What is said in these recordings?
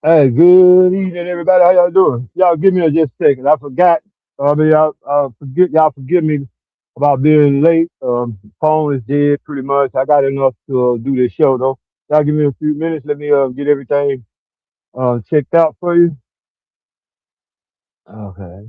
Hey, good evening, everybody. How y'all doing? Y'all give me just a second. I forgot. Y'all forgive me about being late. Phone is dead pretty much. I got enough to do this show though. Y'all give me a few minutes. Let me get everything checked out for you. Okay.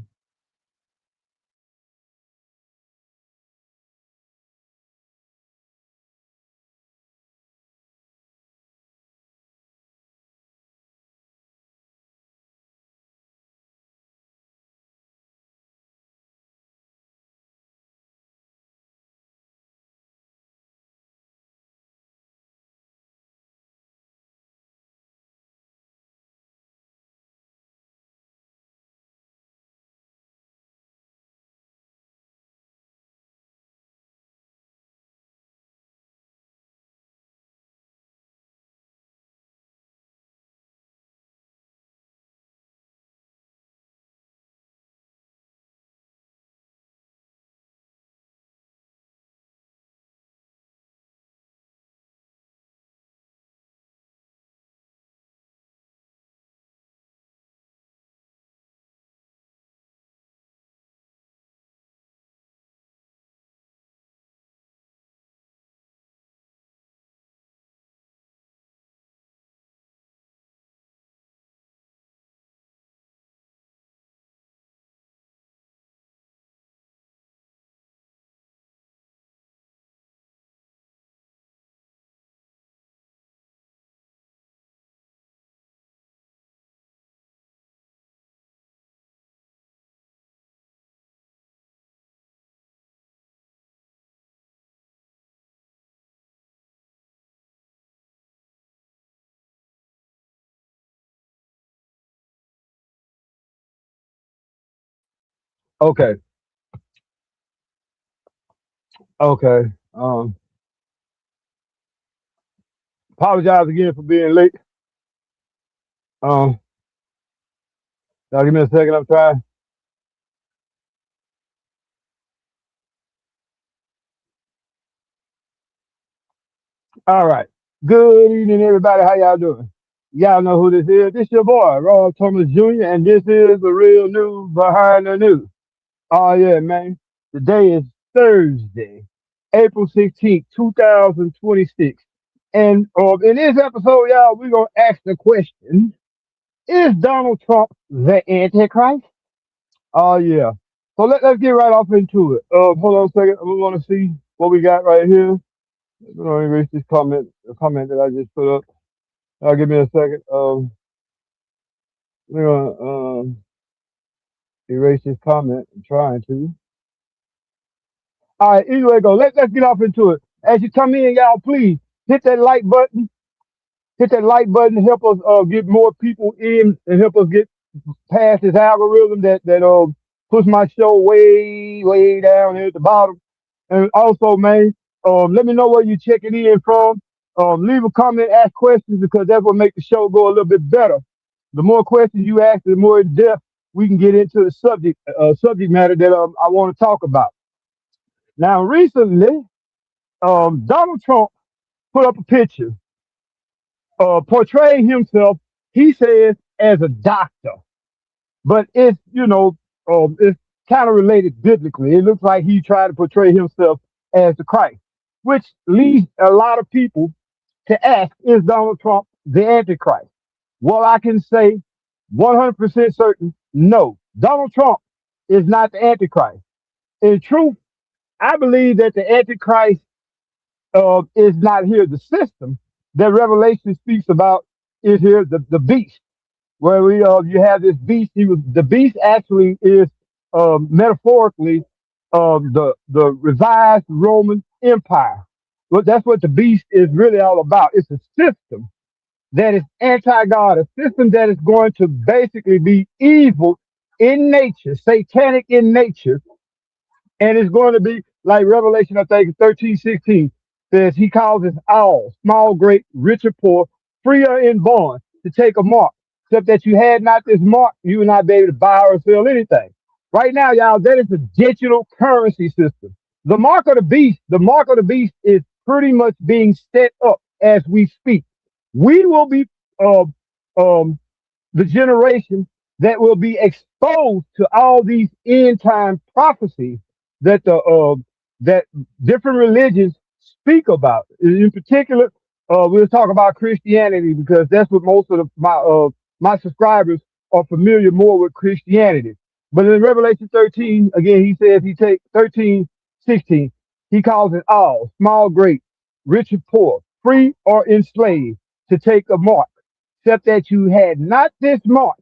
Okay. Okay. Apologize again for being late. Um, y'all give me a second. I'm trying. All right. Good evening, everybody. How y'all doing? Y'all know who this is. This your boy, Rob Thomas Jr., and this is the real news behind the news. Oh, yeah, man. Today is Thursday, April 16th, 2026. And in this episode, y'all, we're going to ask the question: is Donald Trump the Antichrist? Oh, yeah. So let's get right off into it. Hold on a second. We want to see what we got right here. We're going to erase this comment, the comment that I just put up. Give me a second. We're going to erase this comment. I'm trying to. All right, anyway, go. Let's get off into it. As you come in, y'all, please hit that like button. Hit that like button to help us get more people in and help us get past this algorithm that puts my show way down here at the bottom. And also, man, let me know where you're checking in from. Leave a comment, ask questions because that's what makes the show go a little bit better. The more questions you ask, the more in depth we can get into the subject matter that I want to talk about. Now, recently, Donald Trump put up a picture portraying himself, he says, as a doctor. But it's kind of related biblically. It looks like he tried to portray himself as the Christ, which leads a lot of people to ask, is Donald Trump the Antichrist? Well, I can say 100% certain, no. Donald Trump is not the Antichrist. In truth, I believe that the Antichrist is not here. The system that Revelation speaks about is here the beast, where we you have this beast. The beast actually is metaphorically the revised Roman Empire. But that's what the beast is really all about. It's a system that is anti-God, a system that is going to basically be evil in nature, satanic in nature, and it's going to be like Revelation, I think, 13:16 says he causes all, small, great, rich or poor, free or in bond, to take a mark. Except that you had not this mark, you will not be able to buy or sell anything. Right now, y'all, that is a digital currency system. The mark of the beast is pretty much being set up as we speak. We will be uh, um, the generation that will be exposed to all these end time prophecies that the that different religions speak about. In particular, we'll talk about Christianity because that's what most of my subscribers are familiar more with Christianity. But in Revelation 13, again, he says he take 13:16. He calls it all, small, great, rich or poor, free or enslaved, to take a mark, except that you had not this mark,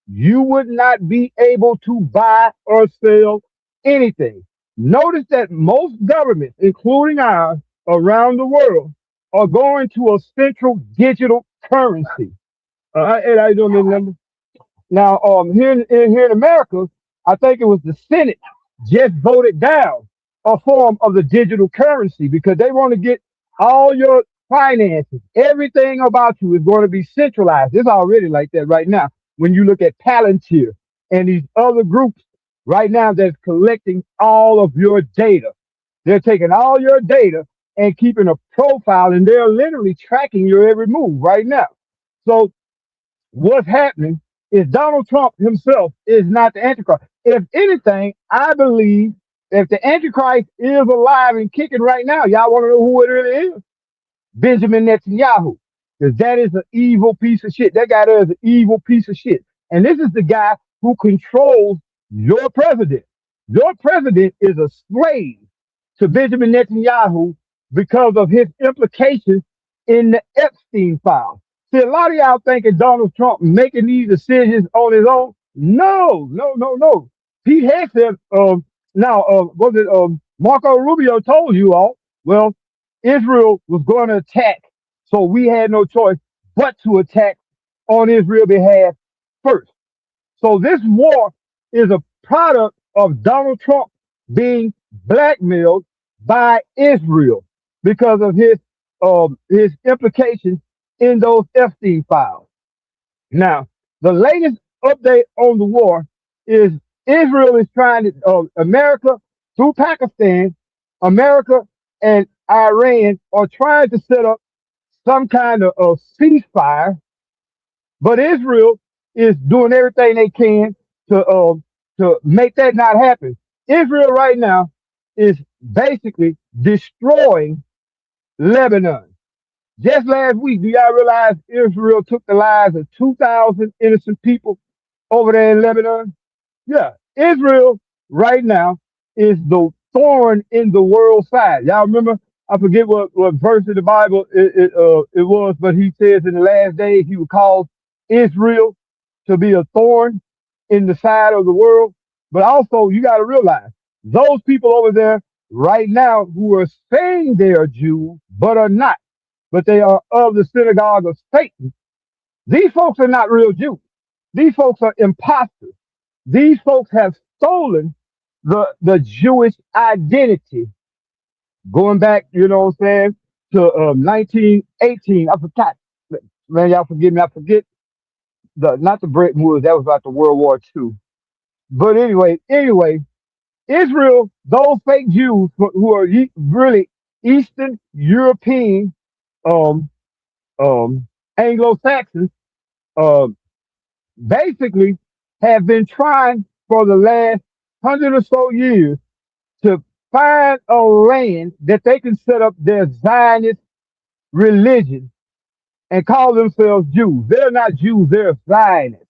you would not be able to buy or sell anything. Notice that most governments, including ours, around the world, are going to a central digital currency. And I don't remember. Now, here in America, I think it was the Senate just voted down a form of the digital currency because they want to get all your finances, everything about you is going to be centralized. It's already like that right now. When you look at Palantir and these other groups right now that's collecting all of your data, they're taking all your data and keeping a profile, and they're literally tracking your every move right now. So what's happening is Donald Trump himself is not the Antichrist. If anything, I believe if the Antichrist is alive and kicking right now, y'all want to know who it really is? Benjamin Netanyahu. Because that is an evil piece of shit. That guy there is an evil piece of shit. And this is the guy who controls your president. Your president is a slave to Benjamin Netanyahu because of his implications in the Epstein file. See, a lot of y'all thinking Donald Trump making these decisions on his own. No, no, no, no. Pete Hegseth, now, was it Marco Rubio told you all? Well, Israel was going to attack, so we had no choice but to attack on Israel's behalf first. So this war is a product of Donald Trump being blackmailed by Israel because of his implications in those Epstein files. Now, the latest update on the war is Israel is trying to America through Pakistan, America and Iran are trying to set up some kind of ceasefire, but Israel is doing everything they can to make that not happen. Israel right now is basically destroying Lebanon. Just last week, do y'all realize Israel took the lives of 2,000 innocent people over there in Lebanon? Yeah, Israel right now is the thorn in the world's side. Y'all remember? I forget what verse of the Bible it was, but he says in the last days he would cause Israel to be a thorn in the side of the world. But also, you got to realize those people over there right now who are saying they are Jews but are not, but they are of the synagogue of Satan. These folks are not real Jews. These folks are imposters. These folks have stolen the Jewish identity, going back, you know what I'm saying, to 1918. I forgot, man, y'all forgive me. I forget the not the Bretton Woods. That was about the World War II. But anyway, Israel, those fake Jews who are really Eastern European, um, Anglo-Saxons, um, basically have been trying for the last 100 or so years to find a land that they can set up their Zionist religion and call themselves Jews. They're not Jews, they're Zionists.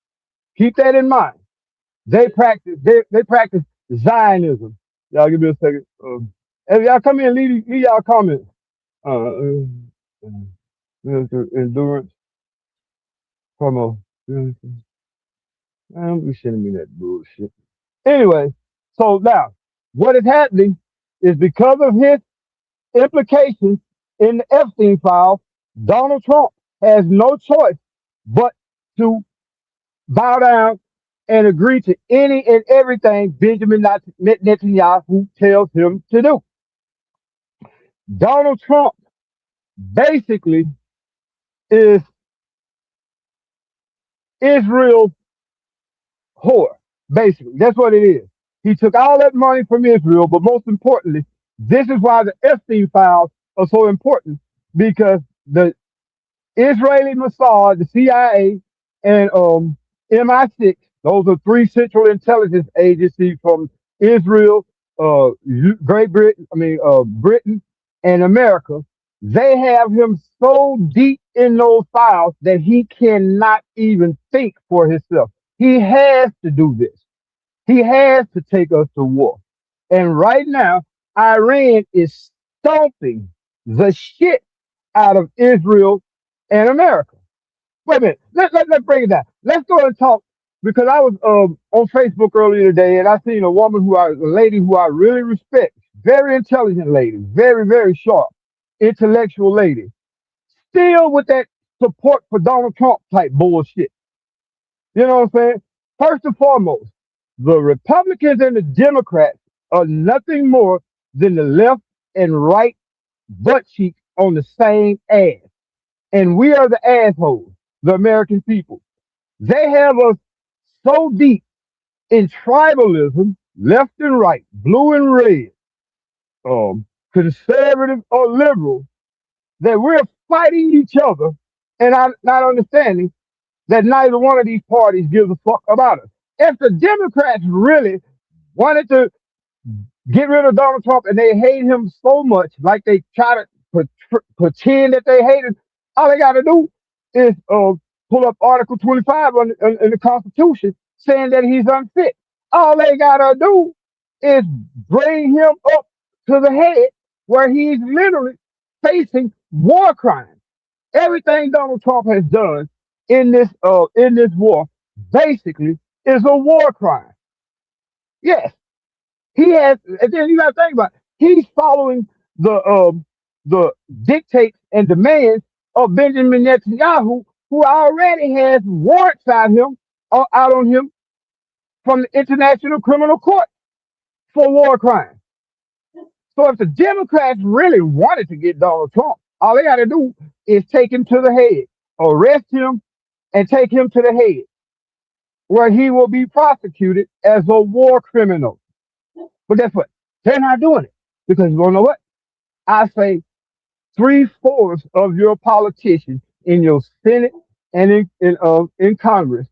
Keep that in mind. They practice Zionism. Y'all give me a second. If y'all come in, leave y'all comments. Endurance. Come on. Don't be sending me that bullshit. Anyway, so now what is happening is because of his implications in the Epstein file, Donald Trump has no choice but to bow down and agree to any and everything Benjamin Netanyahu tells him to do. Donald Trump basically is Israel's whore. Basically, that's what it is. He took all that money from Israel, but most importantly, this is why the Epstein files are so important because the Israeli Mossad, the CIA, and MI6. Those are three central intelligence agencies from Israel, Great Britain, Britain, and America. They have him so deep in those files that he cannot even think for himself. He has to do this. He has to take us to war. And right now, Iran is stomping the shit out of Israel and America. Wait a minute. Let's break it down. Let's go and talk because I was on Facebook earlier today and I seen a lady who I really respect, very intelligent lady, very, very sharp, intellectual lady, still with that support for Donald Trump type bullshit. You know what I'm saying? First and foremost, the Republicans and the Democrats are nothing more than the left and right butt cheeks on the same ass. And we are the assholes, the American people. They have us so deep in tribalism, left and right, blue and red, conservative or liberal, that we're fighting each other and I'm not understanding that neither one of these parties gives a fuck about us. If the Democrats really wanted to get rid of Donald Trump and they hate him so much, like they try to pretend that they hate him, all they got to do is pull up Article 25 in the Constitution saying that he's unfit. All they got to do is bring him up to the head where he's literally facing war crimes. Everything Donald Trump has done in this war basically is a war crime. Yes, he has, and then you got to think about it. He's following the dictates and demands of Benjamin Netanyahu, who already has warrants out on him from the International Criminal Court for war crimes. So if the Democrats really wanted to get Donald Trump, all they got to do is take him to the head, arrest him, and take him to the head, where he will be prosecuted as a war criminal. But guess what? They're not doing it because you want to know what? I say three-fourths of your politicians in your Senate and in Congress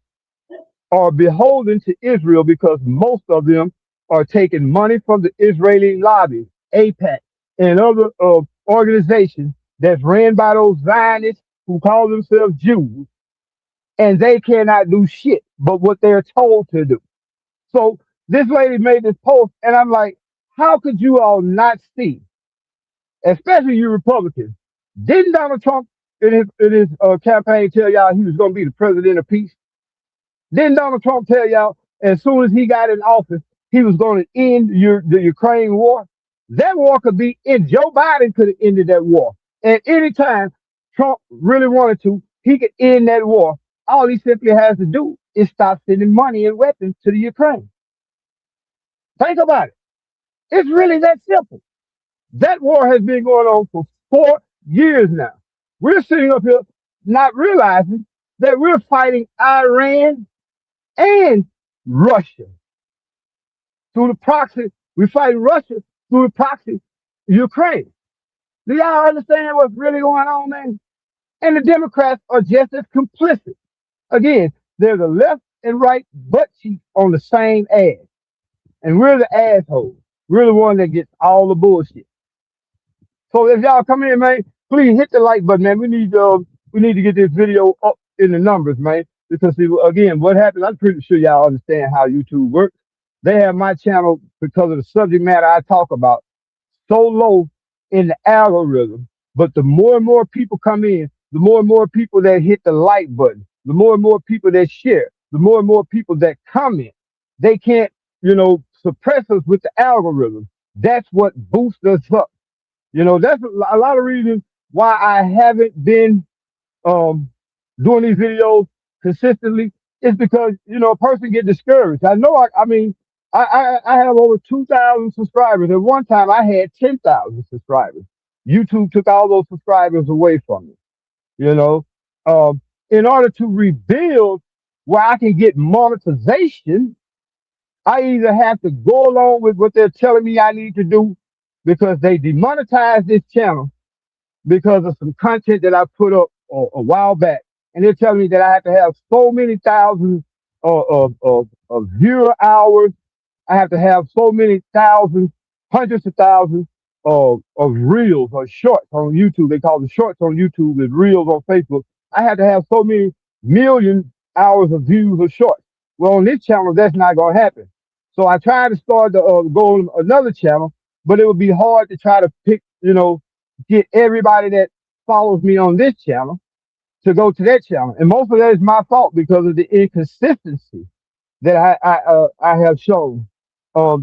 are beholden to Israel because most of them are taking money from the Israeli lobby, APAC, and other organizations that's ran by those Zionists who call themselves Jews, and they cannot do shit but what they're told to do. So this lady made this post, and I'm like, how could you all not see, especially you Republicans? Didn't Donald Trump in his campaign tell y'all he was going to be the president of peace? Didn't Donald Trump tell y'all as soon as he got in office he was going to end the Ukraine war? That war could be in. Joe Biden could have ended that war at any time Trump really wanted to. He could end that war. All he simply has to do is stop sending money and weapons to the Ukraine. Think about it. It's really that simple. That war has been going on for 4 years now. We're sitting up here not realizing that we're fighting Iran and Russia through the proxy. We're fighting Russia through the proxy Ukraine. Do y'all understand what's really going on, man? And the Democrats are just as complicit. Again, they're the left and right butt cheeks on the same ass. And we're the assholes. We're the one that gets all the bullshit. So if y'all come in, man, please hit the like button, man. We need to get this video up in the numbers, man. Because see, again, what happened? I'm pretty sure y'all understand how YouTube works. They have my channel because of the subject matter I talk about so low in the algorithm. But the more and more people come in, the more and more people that hit the like button, the more and more people that share, the more and more people that comment. They can't, suppress us with the algorithm. That's what boosts us up. That's a lot of reasons why I haven't been doing these videos consistently. Is because a person get discouraged. I know. I have over 2,000 subscribers. At one time, I had 10,000 subscribers. YouTube took all those subscribers away from me. In order to rebuild where I can get monetization, I either have to go along with what they're telling me I need to do because they demonetized this channel because of some content that I put up a while back. and they're telling me that I have to have so many thousands of viewer hours. I have to have so many thousands, hundreds of thousands of reels or shorts on YouTube. They call the shorts on YouTube and reels on Facebook. I have to have so many million hours of views of shorts. Well, on this channel, that's not going to happen. So I tried to start to go on another channel, but it would be hard to try to pick, get everybody that follows me on this channel to go to that channel. And most of that is my fault because of the inconsistency that I have shown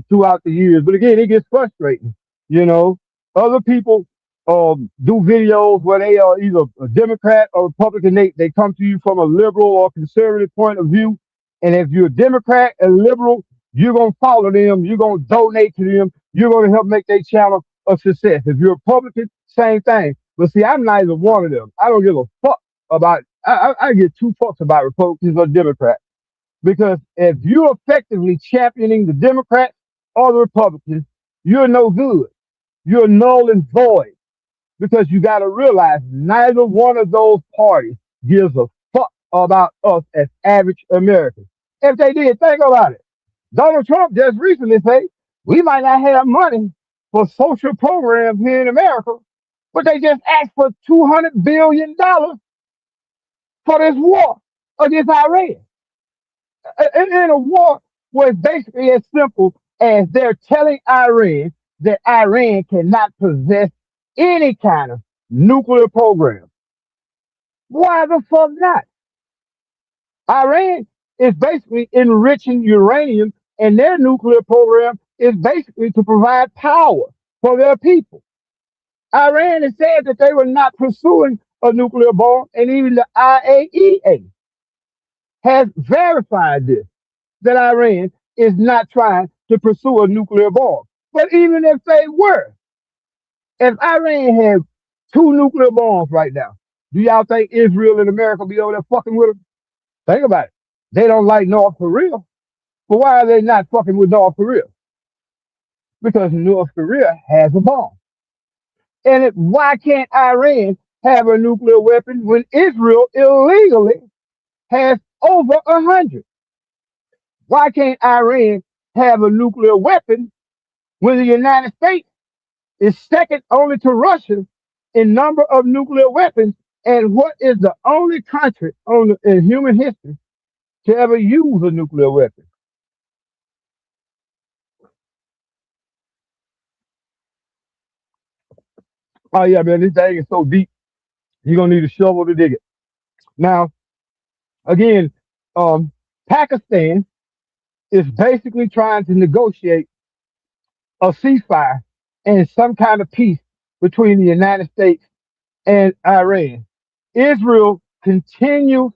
throughout the years. But again, it gets frustrating. You know, other people do videos where they are either a Democrat or Republican. They come to you from a liberal or conservative point of view. And if you're a Democrat and liberal, you're gonna follow them. You're gonna donate to them. You're gonna help make their channel a success. If you're a Republican, same thing. But see, I'm neither one of them. I don't give a fuck about. I give two fucks about Republicans or Democrats. Because if you're effectively championing the Democrats or the Republicans, you're no good. You're null and void. Because you got to realize neither one of those parties gives a fuck about us as average Americans. If they did, think about it. Donald Trump just recently said, we might not have money for social programs here in America, but they just asked for $200 billion for this war against Iran. In a war where it's basically as simple as they're telling Iran that Iran cannot possess any kind of nuclear program. Why the fuck not? Iran is basically enriching uranium, and their nuclear program is basically to provide power for their people. Iran has said that they were not pursuing a nuclear bomb, and even the IAEA has verified this, that Iran is not trying to pursue a nuclear bomb. But even if they were, if Iran had two nuclear bombs right now, do y'all think Israel and America be over there fucking with them? Think about it. They don't like North Korea, but why are they not fucking with North Korea? Because North Korea has a bomb. And why can't Iran have a nuclear weapon when Israel illegally has over 100? Why can't Iran have a nuclear weapon when the United States is second only to Russia in number of nuclear weapons, and what is the only country in human history to ever use a nuclear weapon? Oh yeah, man, this thing is so deep. You're gonna need a shovel to dig it. Now, again, Pakistan is basically trying to negotiate a ceasefire and some kind of peace between the United States and Iran. Israel continues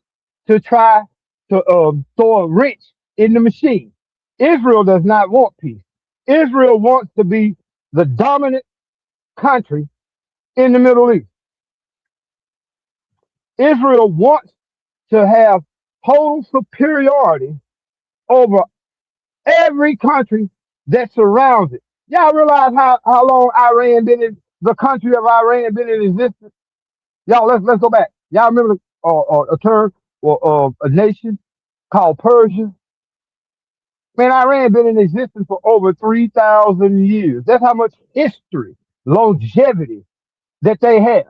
to try to throw a wrench in the machine. Israel does not want peace. Israel wants to be the dominant country in the Middle East. Israel wants to have total superiority over every country that surrounds it. Y'all realize how long Iran been in the country of Iran been in existence? Y'all, let's go back. Y'all remember a term or a nation called Persia? Man, Iran been in existence for over 3,000 years. That's how much history, longevity that they have.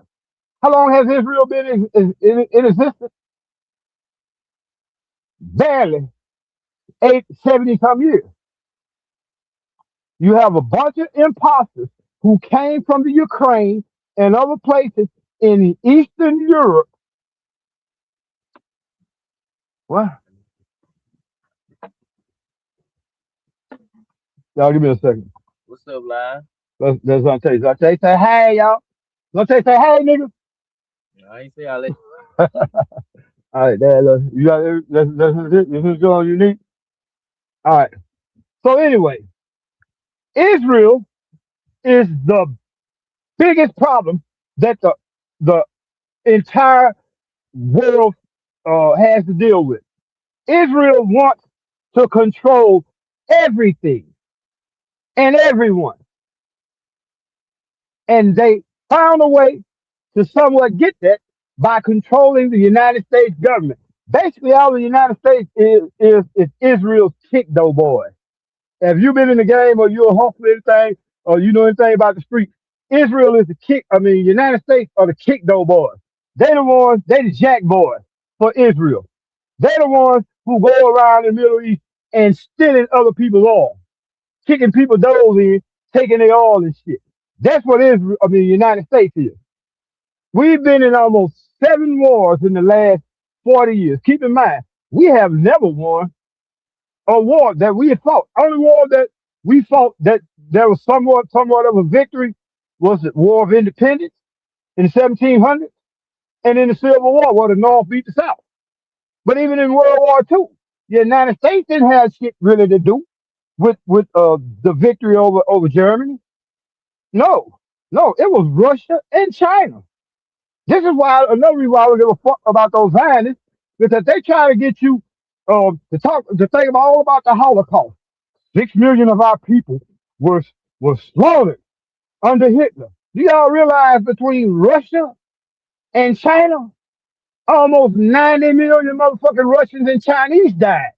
How long has Israel been in existence? Barely 70 some years. You have a bunch of imposters who came from the Ukraine and other places in Eastern Europe. What? Y'all give me a second. What's up, live? That's what I'm saying. Zante say, hey, y'all. Zante say, hey, nigga. I ain't say all that. All right, there, look. You got this is going unique. All right. So anyway, Israel is the biggest problem that the entire world has to deal with. Israel wants to control everything and everyone, and they found a way to somewhat get that by controlling the United States government. Basically, all the United States is Israel's kick though, boy. Have you been in the game or you're a hawk or anything or you know anything about the street? Israel is the kick. I mean, United States are the kick though boys. They the ones. They the jack boys for Israel. They the ones who go around in the Middle East and stealing other people's oil, kicking people doors in, taking their oil and shit. That's what Israel. I mean, United States is. We've been in almost 7 wars in the last 40 years. Keep in mind, we have never won a war that we had fought. Only war that we fought that there was somewhat of a victory was the War of Independence in the 1700s and in the Civil War where the North beat the South. But even in World War II, the United States didn't have shit really to do with the victory over Germany. No, no, it was Russia and China. This is why another reason why I don't give a fuck about those Zionists because they try to get you to think about all about the Holocaust. 6 million of our people were were slaughtered under Hitler. Do y'all realize between Russia and China, almost 90 million motherfucking Russians and Chinese died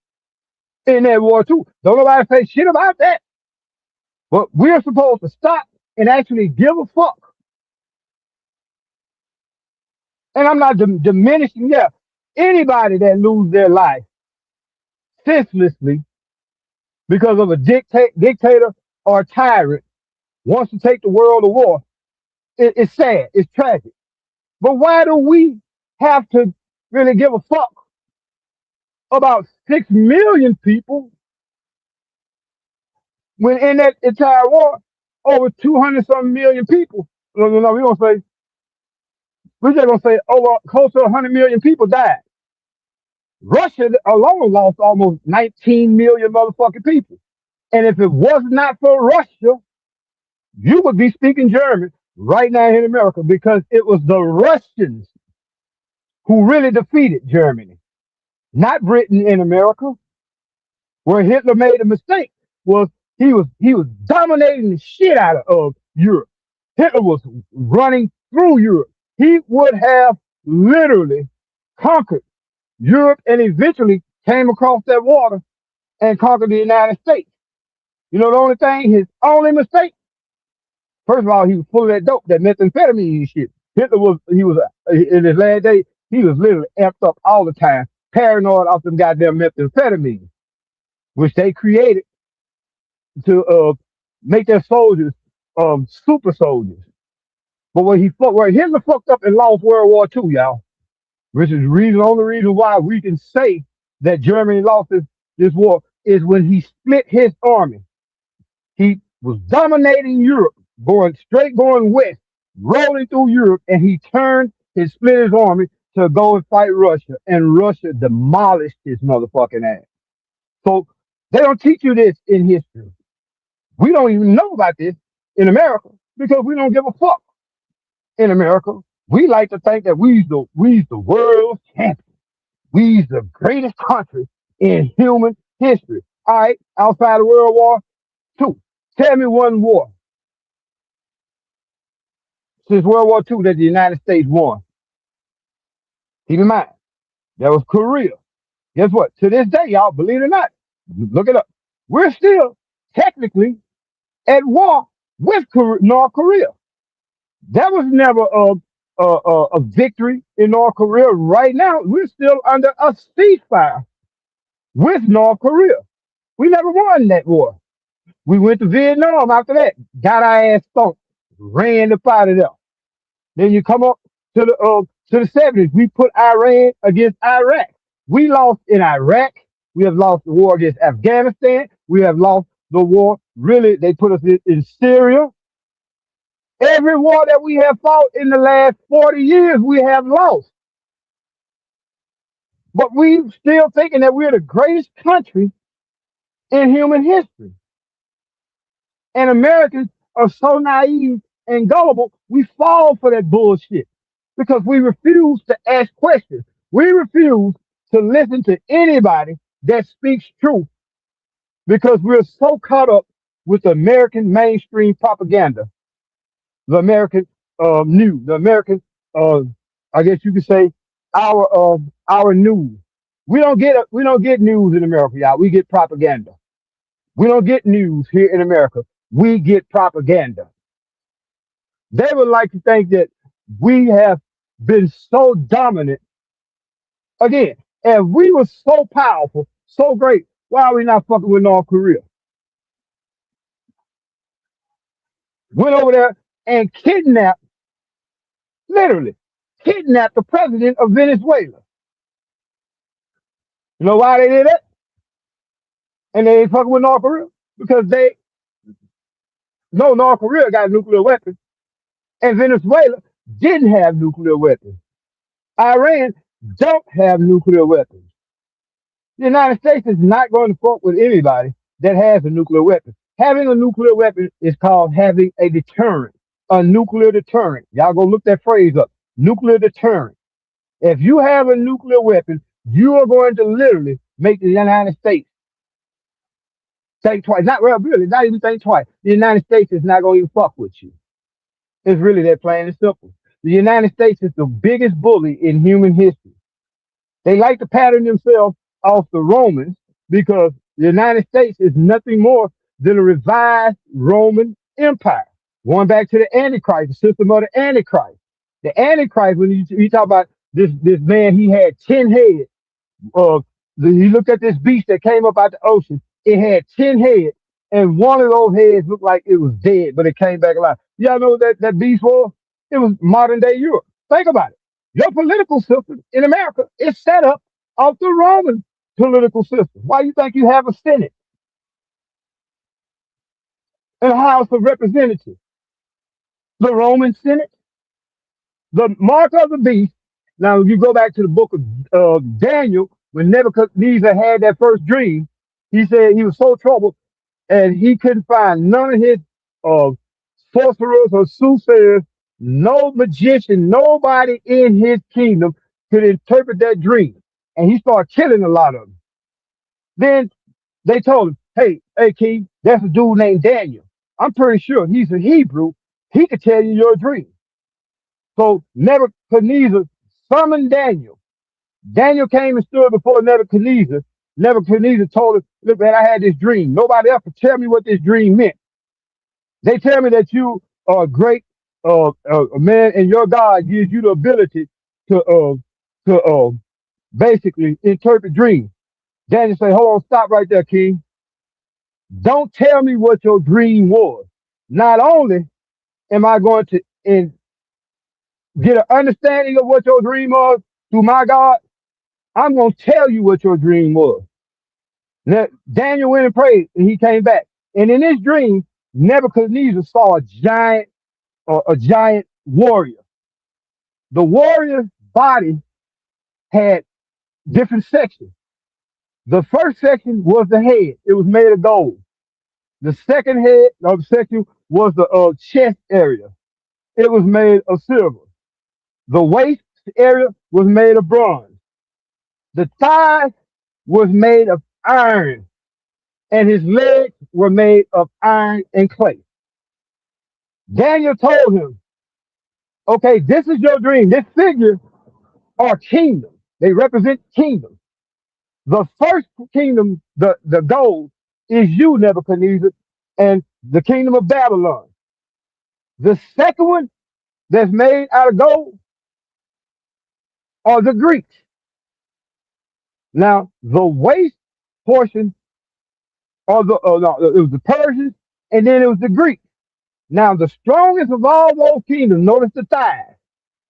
in that war too. Don't nobody say shit about that. But we're supposed to stop and actually give a fuck. And I'm not diminishing. Yeah, anybody that lose their life senselessly because of a dictator or a tyrant wants to take the world to war. It's sad. It's tragic. But why do we have to really give a fuck about 6 million people when in that entire war, over 200 some million people? No, no, no. We're just gonna say over close to 100 million people died. Russia alone lost almost 19 million motherfucking people. And if it was not for Russia, you would be speaking German right now in America because it was the Russians who really defeated Germany, not Britain in America. Where Hitler made a mistake was he was dominating the shit out of Europe. Hitler was running through Europe. He would have literally conquered Europe and eventually came across that water and conquered the United States. You know the only thing, his only mistake. First of all, he was full of that dope, that methamphetamine and shit. Hitler was in his last day, he was literally amped up all the time, paranoid off them goddamn methamphetamine, which they created to make their soldiers super soldiers. But where Hitler fucked up and lost World War II, y'all, which is only reason why we can say that Germany lost this war is when he split his army. He was dominating Europe, going west, rolling through Europe, and he turned his split his army to go and fight Russia, and Russia demolished his motherfucking ass. So they don't teach you this in history. We don't even know about this in America because we don't give a fuck. In America, we like to think that we's the world champion. We's the greatest country in human history. All right, outside of World War II. Tell me one war since World War II that the United States won. Keep in mind, that was Korea. Guess what? To this day, y'all, believe it or not, look it up. We're still technically at war with North Korea. That was never a victory in North Korea. Right now, we're still under a ceasefire with North Korea. We never won that war. We went to Vietnam after that, got our ass stomped, ran up out of there. Then you come up to the 70s. We put Iran against Iraq. We lost in Iraq. We have lost the war against Afghanistan. We have lost the war. Really, they put us in Syria. Every war that we have fought in the last 40 years, we have lost. But we still thinking that we're the greatest country in human history. And Americans are so naive and gullible, we fall for that bullshit because we refuse to ask questions. We refuse to listen to anybody that speaks truth because we're so caught up with the American mainstream propaganda, the American news, the American I guess you could say, our news. We don't get news in America, y'all. We get propaganda. We don't get news here in America. We get propaganda. They would like to think that we have been so dominant. Again, if we were so powerful, so great, why are we not fucking with North Korea? Went over there and kidnapped, literally, kidnapped the president of Venezuela. You know why they did it? And they ain't fucking with North Korea? Because they know North Korea got nuclear weapons, and Venezuela didn't have nuclear weapons. Iran don't have nuclear weapons. The United States is not going to fuck with anybody that has a nuclear weapon. Having a nuclear weapon is called having a deterrent, a nuclear deterrent. Y'all go look that phrase up. Nuclear deterrent. If you have a nuclear weapon, you are going to literally make the United States think twice. Not well, really, not even think twice. The United States is not going to even fuck with you. It's really that plain and simple. The United States is the biggest bully in human history. They like to pattern themselves off the Romans because the United States is nothing more than a revised Roman Empire. Going back to the Antichrist, the system of the Antichrist. The Antichrist, when you talk about this man, he had 10 heads. He looked at this beast that came up out the ocean. It had 10 heads, and one of those heads looked like it was dead, but it came back alive. Y'all know what that beast was? It was modern day Europe. Think about it. Your political system in America is set up off the Roman political system. Why do you think you have a Senate and a House of Representatives? The Roman Senate, the mark of the beast. Now, if you go back to the book of Daniel, when Nebuchadnezzar had that first dream, he said he was so troubled and he couldn't find none of his uh, sorcerers or soothsayers, no magician, nobody in his kingdom could interpret that dream. And he started killing a lot of them. Then they told him, hey, King, that's a dude named Daniel. I'm pretty sure he's a Hebrew. He could tell you your dream. So Nebuchadnezzar summoned Daniel. Daniel came and stood before Nebuchadnezzar. Nebuchadnezzar told him, look, man, I had this dream. Nobody else could tell me what this dream meant. They tell me that you are a great man, and your God gives you the ability to basically interpret dreams. Daniel said, hold on, stop right there, King. Don't tell me what your dream was. Not only am I going to get an understanding of what your dream was through my God, I'm going to tell you what your dream was. Now, Daniel went and prayed, and he came back. And in his dream, Nebuchadnezzar saw a giant warrior. The warrior's body had different sections. The first section was the head. It was made of gold. The second head of the section was the chest area. It was made of silver. The waist area was made of bronze. The thighs was made of iron, and his legs were made of iron and clay. Daniel told him, okay, this is your dream. This figure are kingdoms. They represent kingdoms. The first kingdom, the gold, is you, Nebuchadnezzar, and the kingdom of Babylon. The second one that's made out of gold are the Greeks. Now, the waist portion of no, it was the Persians, and then it was the Greeks. Now, the strongest of all those kingdoms, notice the thighs.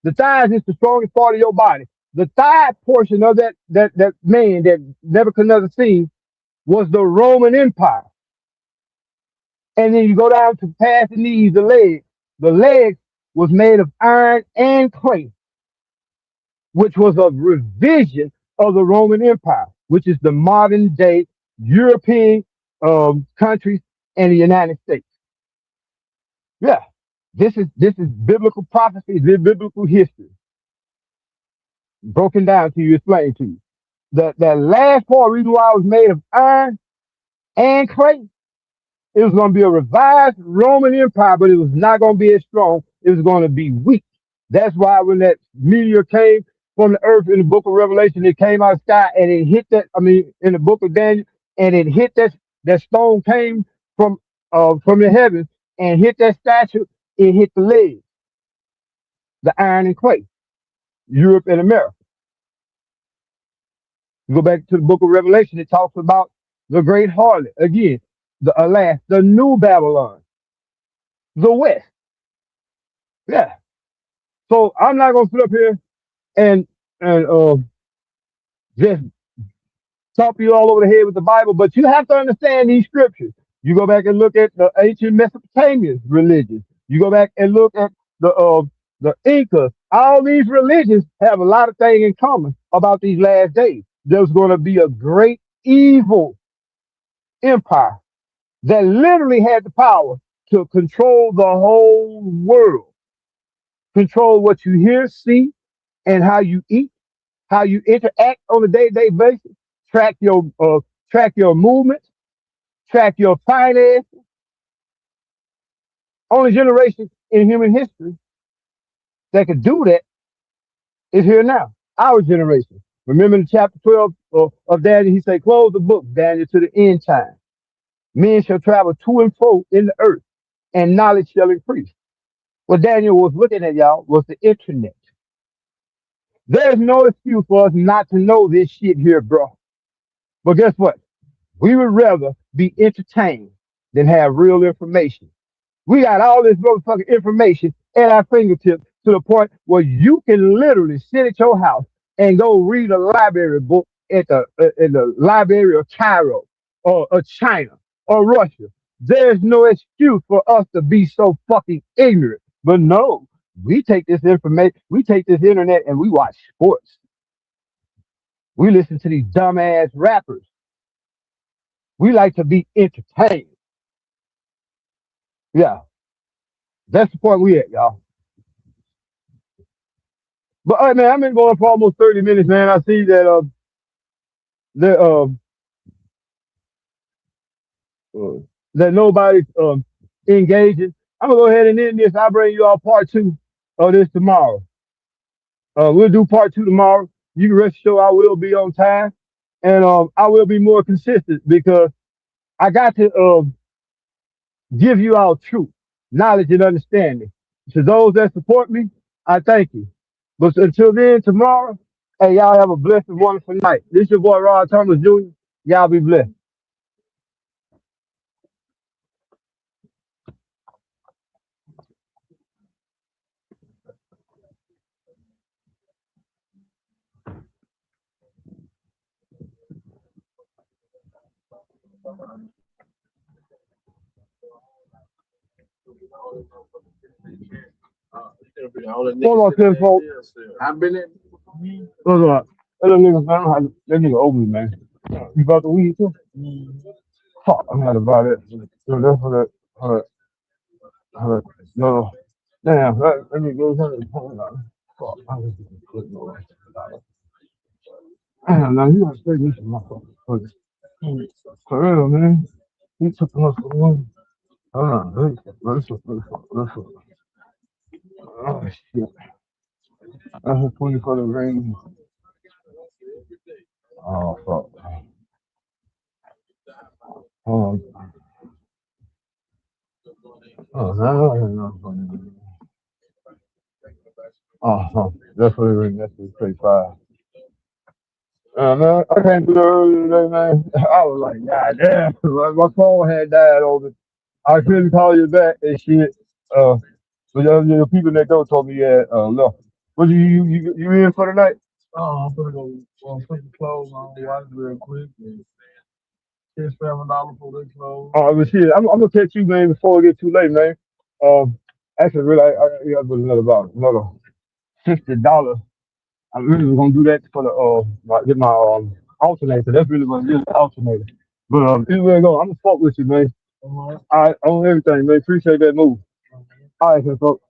The thighs is the strongest part of your body. The thigh portion of that man that Nebuchadnezzar seen was the Roman Empire. And then you go down to past the knees, the legs. The legs was made of iron and clay, which was a revision of the Roman Empire, which is the modern day European countries and the United States. Yeah, this is biblical prophecy, this is biblical history, broken down to you, explained to you. That last part, reason why it was made of iron and clay, it was going to be a revised Roman Empire, but it was not going to be as strong. It was going to be weak. That's why when that meteor came from the earth in the book of Revelation, it came out of the sky and it hit that. I mean, in the book of Daniel, and it hit that stone came from the heavens and hit that statue. It hit the legs, the iron and clay, Europe and America. You go back to the book of Revelation, it talks about the great harlot again, the new Babylon, the West. Yeah. So I'm not gonna sit up here and and just talk you all over the head with the Bible, but you have to understand these scriptures. You go back and look at the ancient Mesopotamian religions. You go back and look at the Incas. All these religions have a lot of things in common about these last days. There's going to be a great evil empire that literally had the power to control the whole world, control what you hear, see, and how you eat, how you interact on a day-to-day basis, track your movements, track your finance. Only generation in human history that could do that is here now. Our generation. Remember in chapter 12 of Daniel, he said, close the book, Daniel, to the end time. Men shall travel to and fro in the earth, and knowledge shall increase. What Daniel was looking at, y'all, was the internet. There's no excuse for us not to know this shit here, bro. But guess what? We would rather be entertained than have real information. We got all this motherfucking information at our fingertips to the point where you can literally sit at your house and go read a library book at the in the library of Cairo or China or Russia. There's no excuse for us to be so fucking ignorant. But no, we take this information, we take this internet, and we watch sports. We listen to these dumbass rappers. We like to be entertained. Yeah, that's the point we at, y'all. But man, I've been going for almost 30 minutes, man. I see that that uh that nobody's engaging. I'm gonna go ahead and end this. I'll bring you all part two of this tomorrow. We'll do part two tomorrow. You can rest assured I will be on time, and I will be more consistent because I got to give you all truth, knowledge, and understanding. To those that support me, I thank you. But until then, tomorrow, hey, y'all have a blessed and wonderful night. This is your boy Rod Thomas Jr. Y'all be blessed. Hold on, 10 folks. I've been in. Hold on. That nigga, man, that nigga over me, man. You about the weed too? Fuck, I'm not about it. So that's for that. Hold on. No. Damn, let me go ahead and hold on. Fuck, I was just putting away. Damn, now you gotta stay me some motherfuckers. For real, man. He took the motherfucker. Hold on. Let's. Oh, shit. That's a 20 for the ring. Oh, fuck. Hold on. Oh, no. Oh, that's what it ring. That's what 35. Man, I came through there earlier today, man. I was like, God damn. My phone had died on it. I couldn't call you back and shit. Uh, but the people that go told me you had left. What you in for the night? Oh, I'm gonna go put the clothes on, wash it real quick, and $7 for the clothes. Oh, but shit, I'm gonna catch you, man, before it get too late, man. Um, actually, really, I got another $60. I really was gonna do that for the get my alternator. That's really what it is, the alternator. But anyway, go. I'm gonna fuck with you, man. I own everything, man. Appreciate that move. All right, so folks.